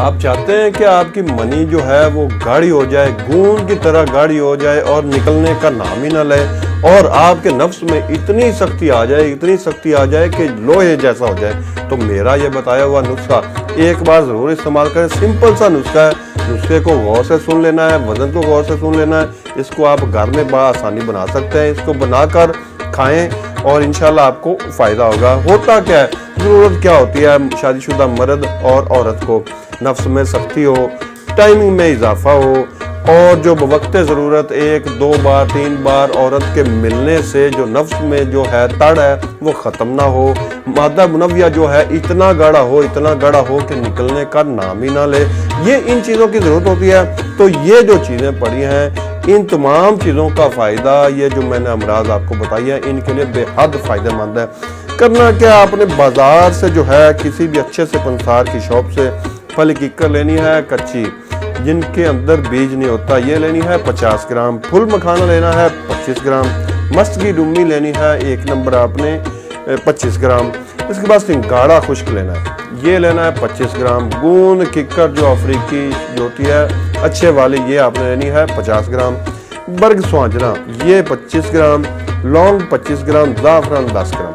आप चाहते हैं कि आपकी मनी जो है वो गाढ़ी हो जाए, गूंद की तरह गाढ़ी हो जाए और निकलने का नाम ही ना ले, और आपके नफ्स में इतनी शक्ति आ जाए, इतनी शक्ति आ जाए कि लोहे जैसा हो जाए। तो मेरा ये बताया हुआ नुस्खा एक बार ज़रूर इस्तेमाल करें। सिंपल सा नुस्खा है, नुस्खे को गौर से सुन लेना है, वजन को गौर से सुन लेना है। इसको आप घर में बआसानी बना सकते हैं। इसको बनाकर खाएं और इंशाल्लाह आपको फ़ायदा होगा। होता क्या है, ज़रूरत क्या होती है शादीशुदा मर्द और औरत को, नफ्स में सख्ती हो, टाइमिंग में इजाफा हो, और जो बवक्त ज़रूरत 1, 2 बार 3 बार औरत के मिलने से जो नफ्स में जो है तड़ है वो ख़त्म ना हो, मादा मुनव्विया जो है इतना गाढ़ा हो, इतना गाढ़ा हो कि निकलने का नाम ही ना ले, ये इन चीज़ों की ज़रूरत होती है। तो ये जो चीज़ें पड़ी हैं, इन तमाम चीज़ों का फ़ायदा, ये जो मैंने अमराज आपको बताई है, इनके लिए बेहद फ़ायदेमंद है। करना क्या, आपने बाज़ार से जो है किसी भी अच्छे से पंसार की शॉप से फल कीकर लेनी है कच्ची, जिनके अंदर बीज नहीं होता, ये लेनी है 50 ग्राम। फुल मखाना लेना है 25 ग्राम। मस्त की डुम्मी लेनी है 1 नंबर आपने 25 ग्राम। इसके बाद सिंगाड़ा खुश्क लेना है, ये लेना है 25 ग्राम। गूंद किक्कर जो अफ्रीकी जो होती है अच्छे वाली, ये आपने लेनी है 50 ग्राम। बर्ग स्वांजना ये 25 ग्राम। लौंग 25 ग्राम। ज़ाफ़रान 10 ग्राम।